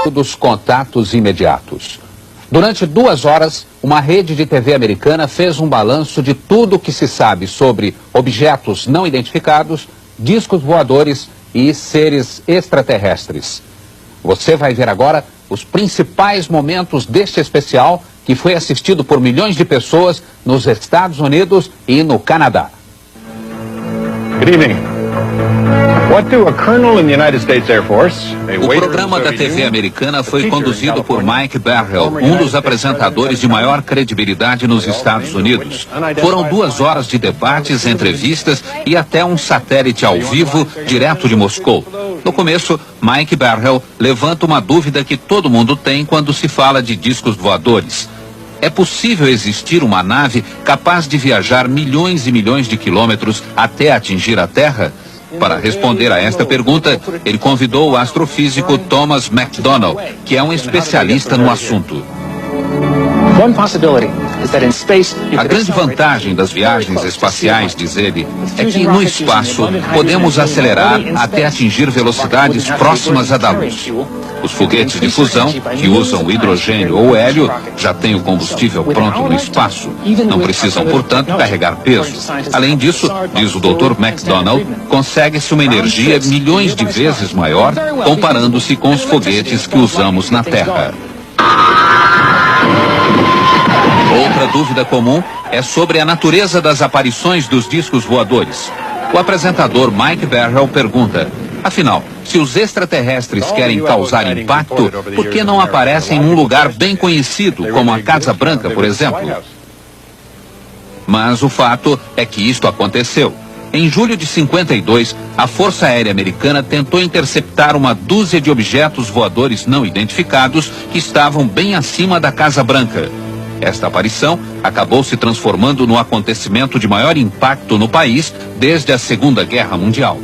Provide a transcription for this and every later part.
dos contatos imediatos. Durante 2 horas, uma rede de TV americana fez um balanço de tudo o que se sabe sobre objetos não identificados, discos voadores e seres extraterrestres. Você vai ver agora os principais momentos deste especial que foi assistido por milhões de pessoas nos Estados Unidos e no Canadá. Good evening. What do a colonel in the United States Air Force, O programa da TV americana foi conduzido por Mike Barrell, um dos apresentadores de maior credibilidade nos Estados Unidos. Foram 2 horas de debates, entrevistas e até um satélite ao vivo direto de Moscou. No começo, Mike Barrell levanta uma dúvida que todo mundo tem quando se fala de discos voadores. É possível existir uma nave capaz de viajar milhões e milhões de quilômetros até atingir a Terra? Para responder a esta pergunta, ele convidou o astrofísico Thomas McDonald, que é um especialista no assunto. A grande vantagem das viagens espaciais, diz ele, é que no espaço podemos acelerar até atingir velocidades próximas à da luz. Os foguetes de fusão, que usam hidrogênio ou hélio, já têm o combustível pronto no espaço. Não precisam, portanto, carregar peso. Além disso, diz o Dr. McDonald, consegue-se uma energia milhões de vezes maior comparando-se com os foguetes que usamos na Terra. Outra dúvida comum é sobre a natureza das aparições dos discos voadores. O apresentador Mike Barrell pergunta: afinal, se os extraterrestres querem causar impacto, por que não aparecem em um lugar bem conhecido, como a Casa Branca, por exemplo? Mas o fato é que isto aconteceu. Em julho de 52, a Força Aérea Americana tentou interceptar uma dúzia de objetos voadores não identificados que estavam bem acima da Casa Branca. Esta aparição acabou se transformando no acontecimento de maior impacto no país desde a Segunda Guerra Mundial.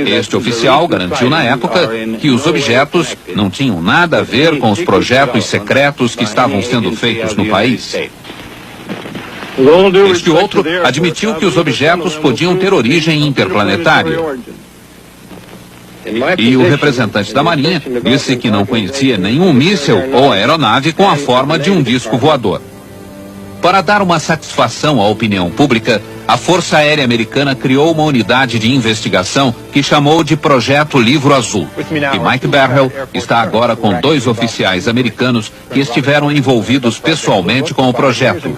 Este oficial garantiu na época que os objetos não tinham nada a ver com os projetos secretos que estavam sendo feitos no país. Este outro admitiu que os objetos podiam ter origem interplanetária. E o representante da Marinha disse que não conhecia nenhum míssil ou aeronave com a forma de um disco voador. Para dar uma satisfação à opinião pública, a Força Aérea Americana criou uma unidade de investigação que chamou de Projeto Livro Azul. E Mike Barrell está agora com 2 oficiais americanos que estiveram envolvidos pessoalmente com o projeto.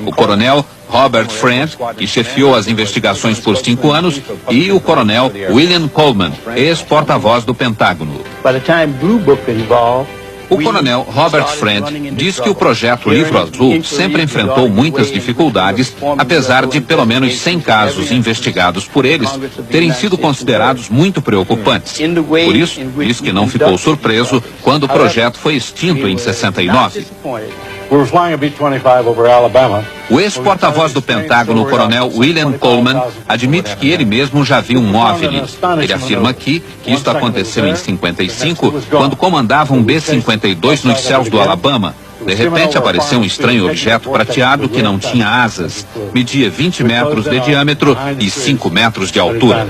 O coronel Robert Friend, que chefiou as investigações por 5 anos, e o coronel William Coleman, ex-porta-voz do Pentágono. O coronel Robert Friend diz que o projeto Livro Azul sempre enfrentou muitas dificuldades, apesar de pelo menos 100 casos investigados por eles terem sido considerados muito preocupantes. Por isso, diz que não ficou surpreso quando o projeto foi extinto em 69. O ex-porta-voz do Pentágono, o coronel William Coleman, admite que ele mesmo já viu um OVNI. Ele afirma aqui que isto aconteceu em 55, quando comandava um B-52 nos céus do Alabama. De repente apareceu um estranho objeto prateado que não tinha asas, media 20 metros de diâmetro e 5 metros de altura.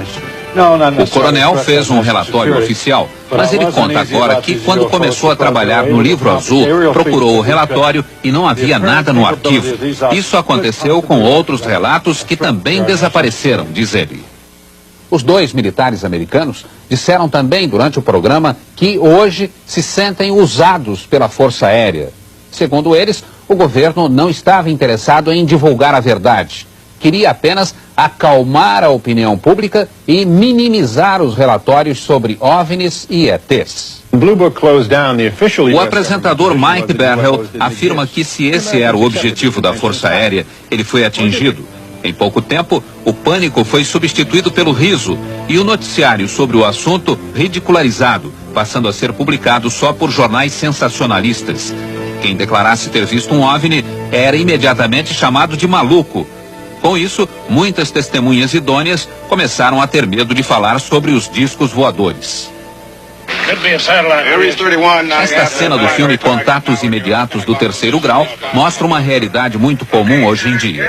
O coronel fez um relatório oficial, mas ele conta agora que quando começou a trabalhar no Livro Azul, procurou o relatório e não havia nada no arquivo. Isso aconteceu com outros relatos que também desapareceram, diz ele. Os 2 militares americanos disseram também durante o programa que hoje se sentem usados pela Força Aérea. Segundo eles, o governo não estava interessado em divulgar a verdade. Queria apenas acalmar a opinião pública e minimizar os relatórios sobre OVNIs e ETs. O apresentador Mike Barrell afirma que se esse era o objetivo da Força Aérea, ele foi atingido. Em pouco tempo, o pânico foi substituído pelo riso e o noticiário sobre o assunto ridicularizado, passando a ser publicado só por jornais sensacionalistas. Quem declarasse ter visto um OVNI era imediatamente chamado de maluco. Com isso, muitas testemunhas idôneas começaram a ter medo de falar sobre os discos voadores. Esta cena do filme Contatos Imediatos do Terceiro Grau mostra uma realidade muito comum hoje em dia.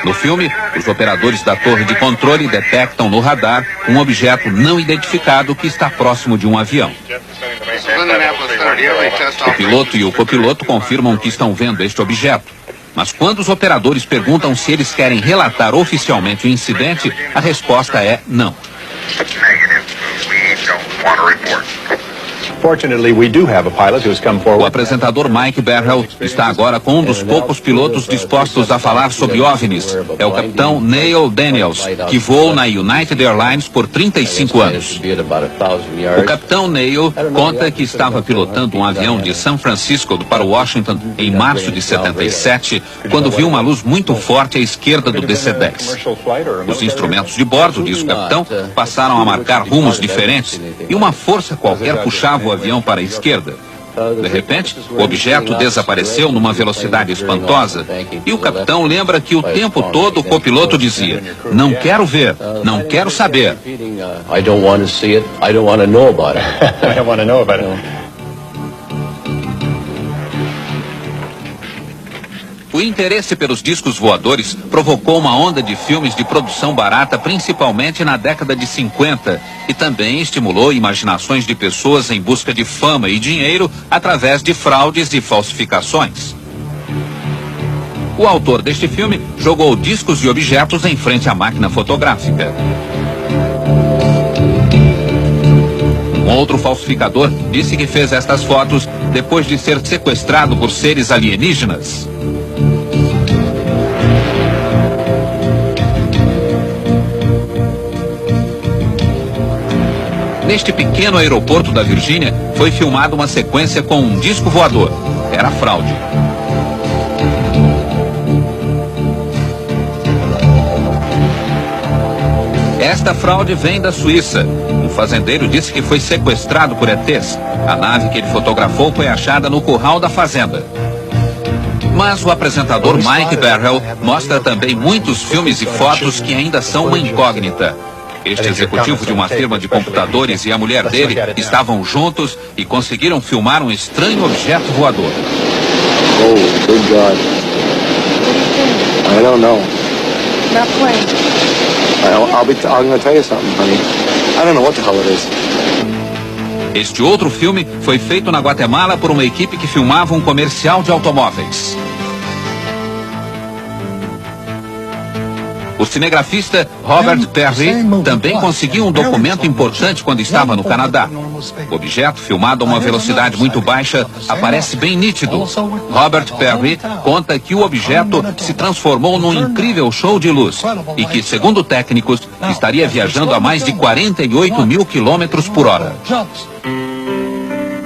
No filme, os operadores da torre de controle detectam no radar um objeto não identificado que está próximo de um avião. O piloto e o copiloto confirmam que estão vendo este objeto. Mas quando os operadores perguntam se eles querem relatar oficialmente o incidente, a resposta é não. O apresentador Mike Barrell está agora com um dos poucos pilotos dispostos a falar sobre OVNIs. É o capitão Neil Daniels, que voou na United Airlines por 35 anos. O capitão Neil conta que estava pilotando um avião de São Francisco para Washington em março de 77, quando viu uma luz muito forte à esquerda do DC-10. Os instrumentos de bordo, diz o capitão, passaram a marcar rumos diferentes e uma força qualquer puxava o avião para a esquerda. De repente, o objeto desapareceu numa velocidade espantosa e o capitão lembra que o tempo todo o copiloto dizia: não quero ver, não quero saber. I don't want to see it, I don't want to know about it. I don't want to know about it. O interesse pelos discos voadores provocou uma onda de filmes de produção barata, principalmente na década de 50, e também estimulou imaginações de pessoas em busca de fama e dinheiro através de fraudes e falsificações. O autor deste filme jogou discos e objetos em frente à máquina fotográfica. Um outro falsificador disse que fez estas fotos depois de ser sequestrado por seres alienígenas. Neste pequeno aeroporto da Virgínia, foi filmada uma sequência com um disco voador. Era fraude. Esta fraude vem da Suíça. Um fazendeiro disse que foi sequestrado por ETs. A nave que ele fotografou foi achada no curral da fazenda. Mas o apresentador Mike Barrell mostra também muitos filmes e fotos que ainda são uma incógnita. Este executivo de uma firma de computadores e a mulher dele estavam juntos e conseguiram filmar um estranho objeto voador. Oh, good God. I don't know. Not playing. I'm going to tell you something, honey. I don't know what the hell it is. Este outro filme foi feito na Guatemala por uma equipe que filmava um comercial de automóveis. O cinegrafista Robert Perry também conseguiu um documento importante quando estava no Canadá. O objeto, filmado a uma velocidade muito baixa, aparece bem nítido. Robert Perry conta que o objeto se transformou num incrível show de luz e que, segundo técnicos, estaria viajando a mais de 48 mil quilômetros por hora.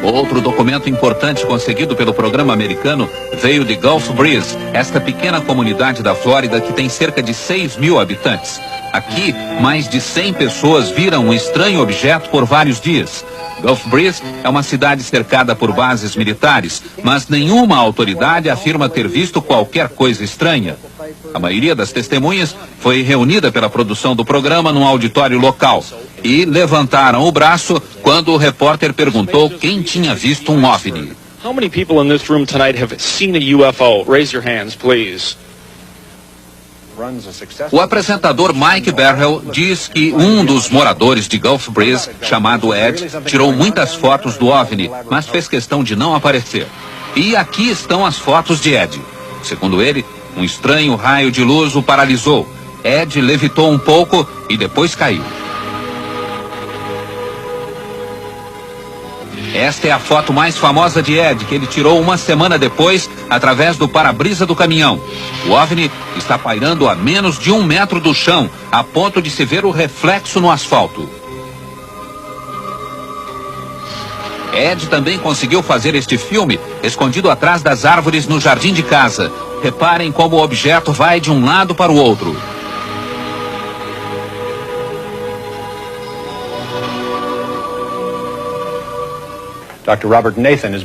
Outro documento importante conseguido pelo programa americano veio de Gulf Breeze, esta pequena comunidade da Flórida que tem cerca de 6 mil habitantes. Aqui, mais de 100 pessoas viram um estranho objeto por vários dias. Gulf Breeze é uma cidade cercada por bases militares, mas nenhuma autoridade afirma ter visto qualquer coisa estranha. A maioria das testemunhas foi reunida pela produção do programa num auditório local e levantaram o braço quando o repórter perguntou quem tinha visto um OVNI. How many people in this room tonight have seen a UFO? Raise your hands, please. O apresentador Mike Barrell diz que um dos moradores de Gulf Breeze, chamado Ed, tirou muitas fotos do OVNI, mas fez questão de não aparecer. E aqui estão as fotos de Ed. Segundo ele, um estranho raio de luz o paralisou. Ed levitou um pouco e depois caiu. Esta é a foto mais famosa de Ed, que ele tirou uma semana depois, através do para-brisa do caminhão. O OVNI está pairando a menos de 1 metro do chão, a ponto de se ver o reflexo no asfalto. Ed também conseguiu fazer este filme, escondido atrás das árvores no jardim de casa. Reparem como o objeto vai de um lado para o outro.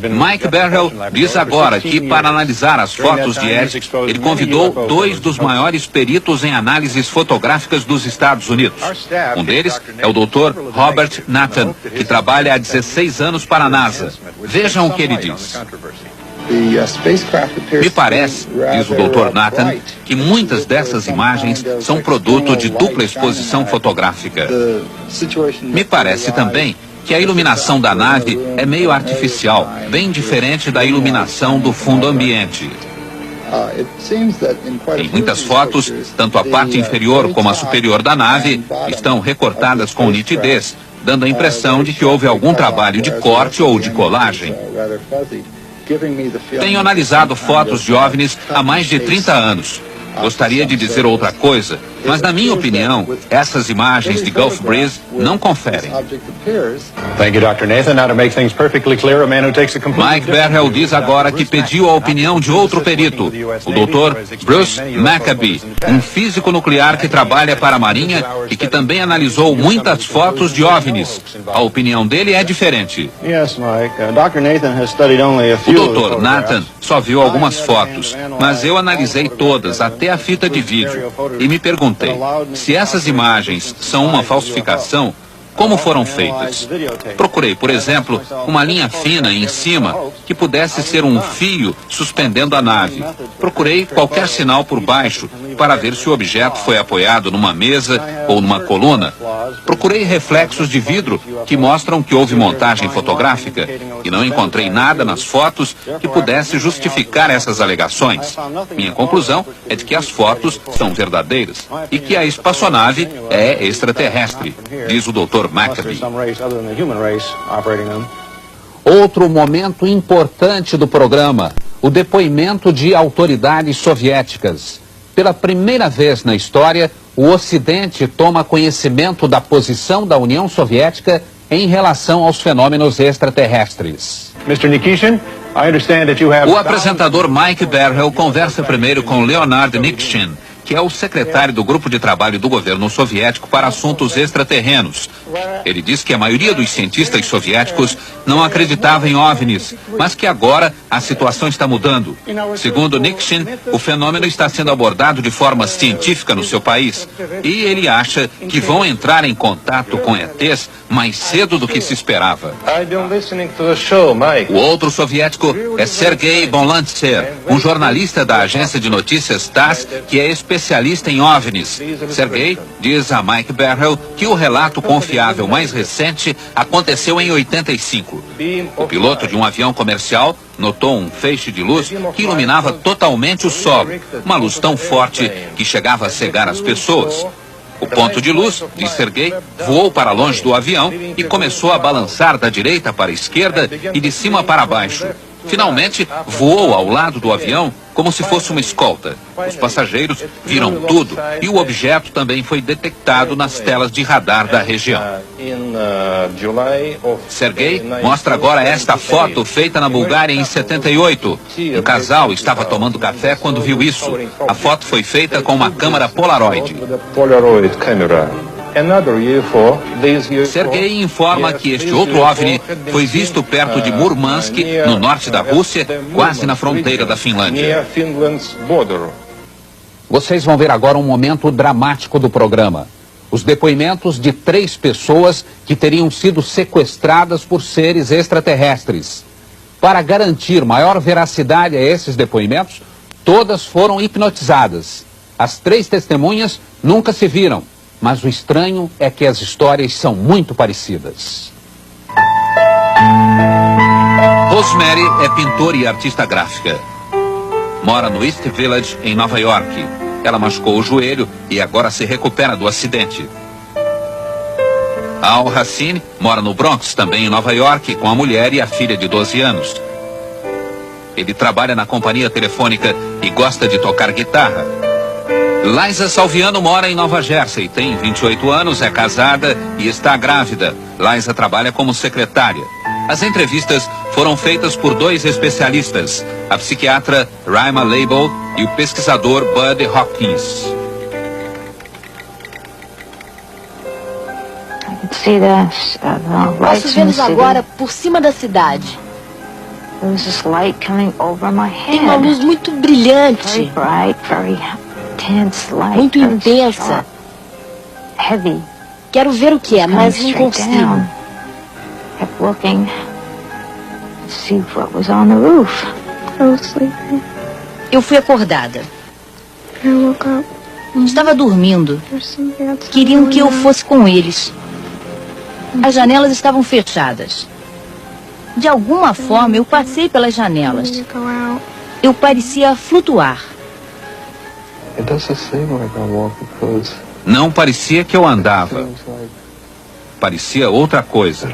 Mike Barrell diz agora que, para analisar as fotos de Ed, ele convidou 2 dos maiores peritos em análises fotográficas dos Estados Unidos. Um deles é o Dr. Robert Nathan, que trabalha há 16 anos para a NASA. Vejam o que ele diz. Me parece, diz o Dr. Nathan, que muitas dessas imagens são produto de dupla exposição fotográfica. Me parece também que a iluminação da nave é meio artificial, bem diferente da iluminação do fundo ambiente. Em muitas fotos, tanto a parte inferior como a superior da nave estão recortadas com nitidez, dando a impressão de que houve algum trabalho de corte ou de colagem. Tenho analisado fotos de OVNIs há mais de 30 anos. Gostaria de dizer outra coisa, mas na minha opinião, essas imagens de Gulf Breeze não conferem. Thank you, Dr. Nathan. Now to make things perfectly clear, a man who takes a complete... Mike Berhel diz agora que pediu a opinião de outro perito, o Dr. Bruce Maccabee, um físico nuclear que trabalha para a Marinha e que também analisou muitas fotos de OVNIs. A opinião dele é diferente. Yes, Mike. Dr. Nathan has studied only a few O Dr. Nathan só viu algumas fotos, mas eu analisei todas, até a fita de vídeo, e me perguntei, se essas imagens são uma falsificação, como foram feitas? Procurei, por exemplo, uma linha fina em cima que pudesse ser um fio suspendendo a nave. Procurei qualquer sinal por baixo para ver se o objeto foi apoiado numa mesa ou numa coluna. Procurei reflexos de vidro que mostram que houve montagem fotográfica e não encontrei nada nas fotos que pudesse justificar essas alegações. Minha conclusão é de que as fotos são verdadeiras e que a espaçonave é extraterrestre, diz o Dr. Maccabee. Outro momento importante do programa, o depoimento de autoridades soviéticas. Pela primeira vez na história, o Ocidente toma conhecimento da posição da União Soviética em relação aos fenômenos extraterrestres. Mr. Nikishin, I understand that you have... O apresentador Mike Berhel conversa primeiro com Leonard Nikishin, que é o secretário do grupo de trabalho do governo soviético para assuntos extraterrenos. Ele diz que a maioria dos cientistas soviéticos não acreditava em OVNIs, mas que agora a situação está mudando. Segundo Nikishin, o fenômeno está sendo abordado de forma científica no seu país, e ele acha que vão entrar em contato com ETs mais cedo do que se esperava. O outro soviético é Sergei Bonlantsev, um jornalista da agência de notícias TASS, que é especialista em OVNIs. Sergei diz a Mike Berhel que o relato confiável mais recente aconteceu em 85. O piloto de um avião comercial notou um feixe de luz que iluminava totalmente o solo, uma luz tão forte que chegava a cegar as pessoas. O ponto de luz, diz Sergei, voou para longe do avião e começou a balançar da direita para a esquerda e de cima para baixo. Finalmente, voou ao lado do avião como se fosse uma escolta. Os passageiros viram tudo e o objeto também foi detectado nas telas de radar da região. Sergei mostra agora esta foto feita na Bulgária em 78. Um casal estava tomando café quando viu isso. A foto foi feita com uma câmera Polaroid. Sergei informa que este outro OVNI foi visto perto de Murmansk, no norte da Rússia, quase na fronteira da Finlândia. Vocês vão ver agora um momento dramático do programa. Os depoimentos de 3 pessoas que teriam sido sequestradas por seres extraterrestres. Para garantir maior veracidade a esses depoimentos, todas foram hipnotizadas. As 3 testemunhas nunca se viram. Mas o estranho é que as histórias são muito parecidas. Rosemary é pintora e artista gráfica. Mora no East Village, em Nova York. Ela machucou o joelho e agora se recupera do acidente. Al Hassine mora no Bronx, também em Nova York, com a mulher e a filha de 12 anos. Ele trabalha na companhia telefônica e gosta de tocar guitarra. Liza Salviano mora em Nova Jersey, tem 28 anos, é casada e está grávida. Liza trabalha como secretária. As entrevistas foram feitas por 2 especialistas, a psiquiatra Raima Leibel e o pesquisador Bud Hopkins. Posso vê-los agora por cima da cidade. Tem uma luz muito brilhante. Muito intensa. Quero ver o que é, mas não consigo. Eu fui acordada. Estava dormindo. Queriam que eu fosse com eles. As janelas estavam fechadas. De alguma forma, eu passei pelas janelas. Eu parecia flutuar. Não parecia que eu andava. Parecia outra coisa.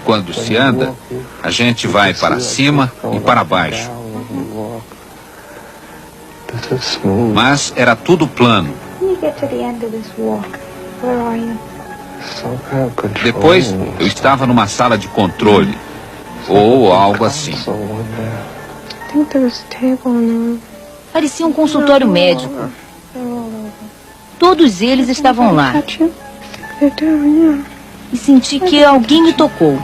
Quando se anda, a gente vai para cima e para baixo. Mas era tudo plano. Depois, eu estava numa sala de controle, ou algo assim. Parecia um consultório médico. Todos eles estavam lá. E senti que alguém me tocou.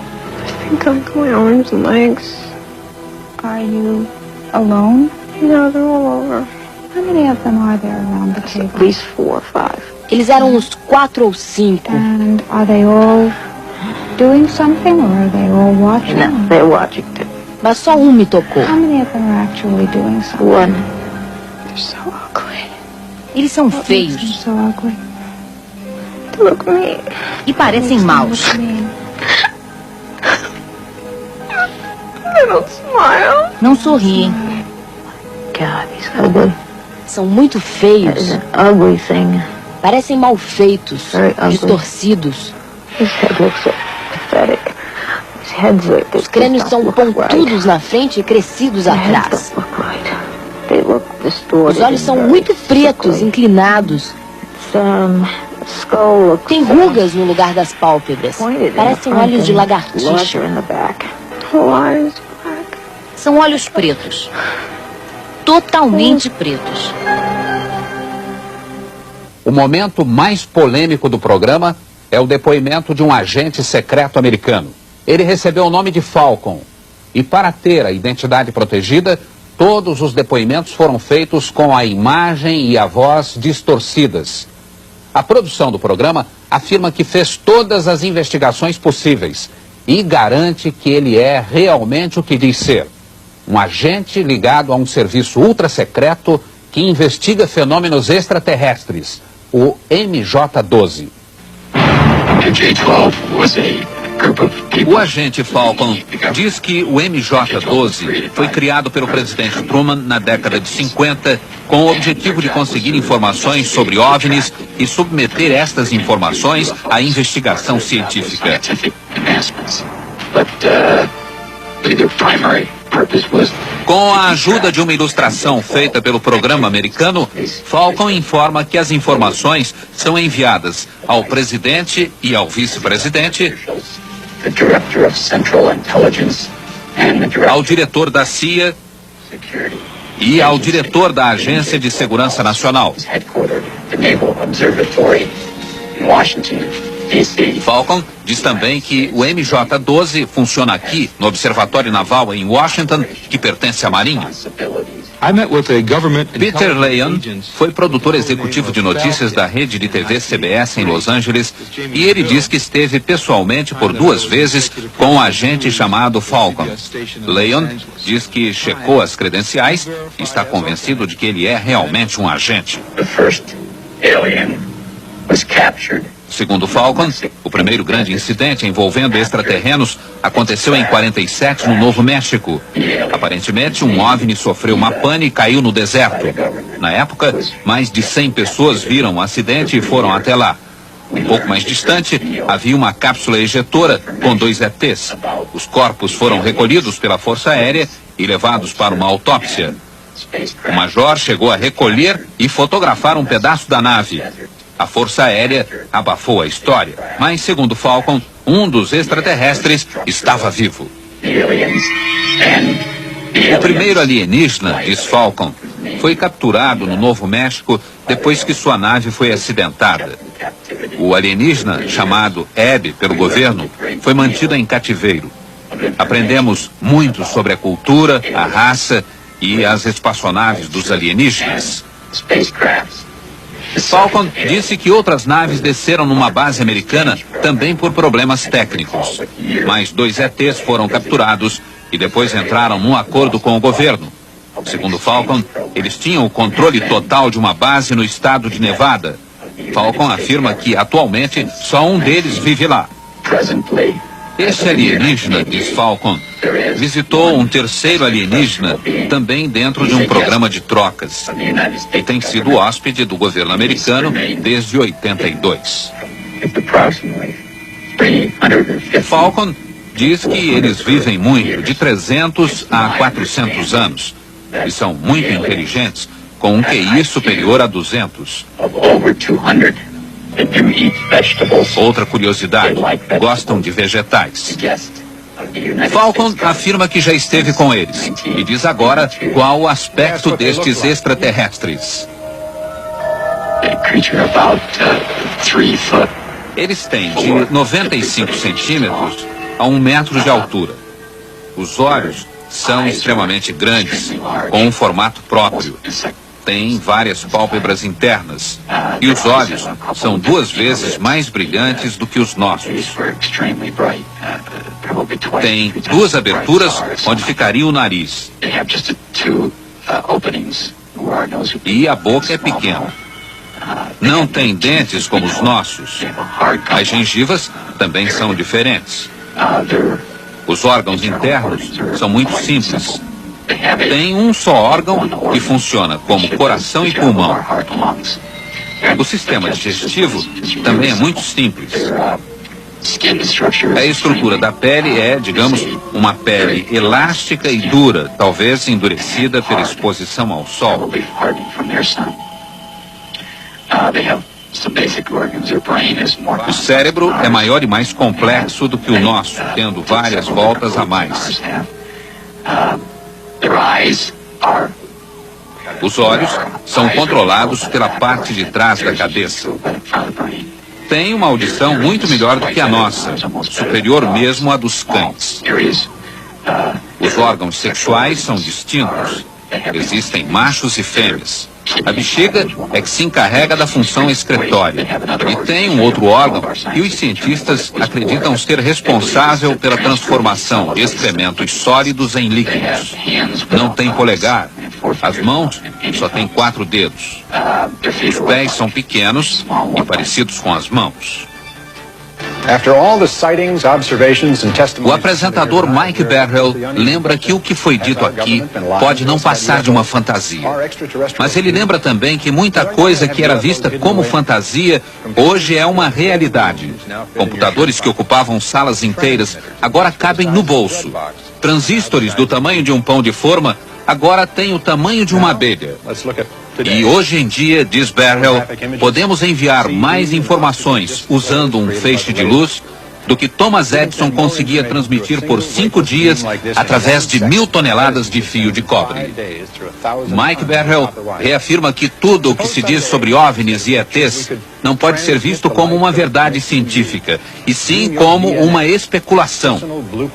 Are you alone? No, they're all over. How many of them are there around the table? At least 4 or 5. Eles eram uns 4 ou 5. And are they all doing something or are they all watching? No, they're watching too. Mas só um me tocou. How many of them are actually doing something? One. They're so ugly. Eles são What makes them feios so ugly? They look mean. e parecem maus. They don't smile. Não sorriem. God, he's ugly. São muito feios. Ugly thing. Parecem mal feitos, Very ugly. distorcidos. His head looks so pathetic. His head's like Os crânios são pontudos na frente e crescidos atrás. Os olhos são muito pretos, inclinados. Tem rugas no lugar das pálpebras. Parecem olhos de lagartixa. São olhos pretos. Totalmente pretos. O momento mais polêmico do programa é o depoimento de um agente secreto americano. Ele recebeu o nome de Falcon. E para ter a identidade protegida, todos os depoimentos foram feitos com a imagem e a voz distorcidas. A produção do programa afirma que fez todas as investigações possíveis e garante que ele é realmente o que diz ser. Um agente ligado a um serviço ultra-secreto que investiga fenômenos extraterrestres, o MJ-12. O agente Falcon diz que o MJ-12 foi criado pelo presidente Truman na década de 50 com o objetivo de conseguir informações sobre OVNIs e submeter estas informações à investigação científica. Com a ajuda de uma ilustração feita pelo programa americano, Falcon informa que as informações são enviadas ao presidente e ao vice-presidente, ao diretor da CIA e ao diretor da Agência de Segurança Nacional. Falcon diz também que o MJ-12 funciona aqui, no Observatório Naval em Washington, que pertence à Marinha. Peter Leon foi produtor executivo de notícias da rede de TV CBS em Los Angeles e ele diz que esteve pessoalmente por 2 vezes com um agente chamado Falcon. Leon diz que checou as credenciais e está convencido de que ele é realmente um agente. Segundo Falcon, o primeiro grande incidente envolvendo extraterrenos aconteceu em 47 no Novo México. Aparentemente, um OVNI sofreu uma pane e caiu no deserto. Na época, mais de 100 pessoas viram o acidente e foram até lá. Um pouco mais distante, havia uma cápsula ejetora com 2 ETs. Os corpos foram recolhidos pela Força Aérea e levados para uma autópsia. O major chegou a recolher e fotografar um pedaço da nave. A Força Aérea abafou a história, mas, segundo Falcon, um dos extraterrestres estava vivo. O primeiro alienígena, diz Falcon, foi capturado no Novo México depois que sua nave foi acidentada. O alienígena, chamado Abby pelo governo, foi mantido em cativeiro. Aprendemos muito sobre a cultura, a raça e as espaçonaves dos alienígenas. Falcon disse que outras naves desceram numa base americana também por problemas técnicos. Mais 2 ETs foram capturados e depois entraram num acordo com o governo. Segundo Falcon, eles tinham o controle total de uma base no estado de Nevada. Falcon afirma que, atualmente, só um deles vive lá. Esse alienígena, diz Falcon, visitou um terceiro alienígena também dentro de um programa de trocas e tem sido hóspede do governo americano desde 82. Falcon diz que eles vivem muito, de 300 a 400 anos, e são muito inteligentes, com um QI superior a 200. Outra curiosidade, gostam de vegetais. Falcon afirma que já esteve com eles e diz agora qual o aspecto destes extraterrestres. Eles têm de 95 centímetros a 1 metro de altura. Os olhos são extremamente grandes, com um formato próprio. Têm várias pálpebras internas e os olhos são 2 vezes mais brilhantes do que os nossos. Tem 2 aberturas onde ficaria o nariz. E a boca é pequena. Não tem dentes como os nossos. As gengivas também são diferentes. Os órgãos internos são muito simples. Tem um só órgão que funciona como coração e pulmão. O sistema digestivo também é muito simples. A estrutura da pele é, digamos, uma pele elástica e dura, talvez endurecida pela exposição ao sol. O cérebro é maior e mais complexo do que o nosso, tendo várias voltas a mais. Os olhos são controlados pela parte de trás da cabeça. Tem uma audição muito melhor do que a nossa, superior mesmo à dos cães. Os órgãos sexuais são distintos. Existem machos e fêmeas. A bexiga é que se encarrega da função excretória. E tem um outro órgão que os cientistas acreditam ser responsável pela transformação de excrementos sólidos em líquidos. Não tem polegar. As mãos só têm 4 dedos. Os pés são pequenos e parecidos com as mãos. O apresentador Mike Barrell lembra que o que foi dito aqui pode não passar de uma fantasia. Mas ele lembra também que muita coisa que era vista como fantasia hoje é uma realidade. Computadores que ocupavam salas inteiras agora cabem no bolso. Transistores do tamanho de um pão de forma agora têm o tamanho de uma abelha. E hoje em dia, diz Barrell, podemos enviar mais informações usando um feixe de luz do que Thomas Edison conseguia transmitir por 5 dias através de 1000 toneladas de fio de cobre. Mike Barrell reafirma que tudo o que se diz sobre OVNIs e ETs não pode ser visto como uma verdade científica, e sim como uma especulação.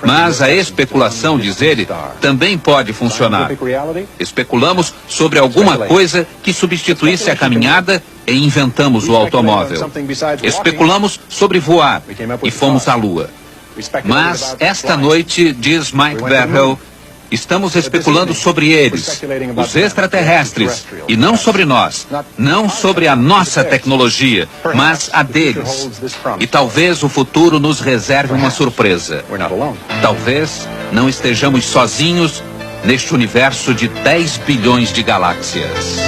Mas a especulação, diz ele, também pode funcionar. Especulamos sobre alguma coisa que substituísse a caminhada e inventamos o automóvel. Especulamos sobre voar e fomos à Lua. Mas esta noite, diz Mike Barrell, estamos especulando sobre eles, os extraterrestres, e não sobre nós, não sobre a nossa tecnologia, mas a deles. E talvez o futuro nos reserve uma surpresa. Talvez não estejamos sozinhos neste universo de 10 bilhões de galáxias.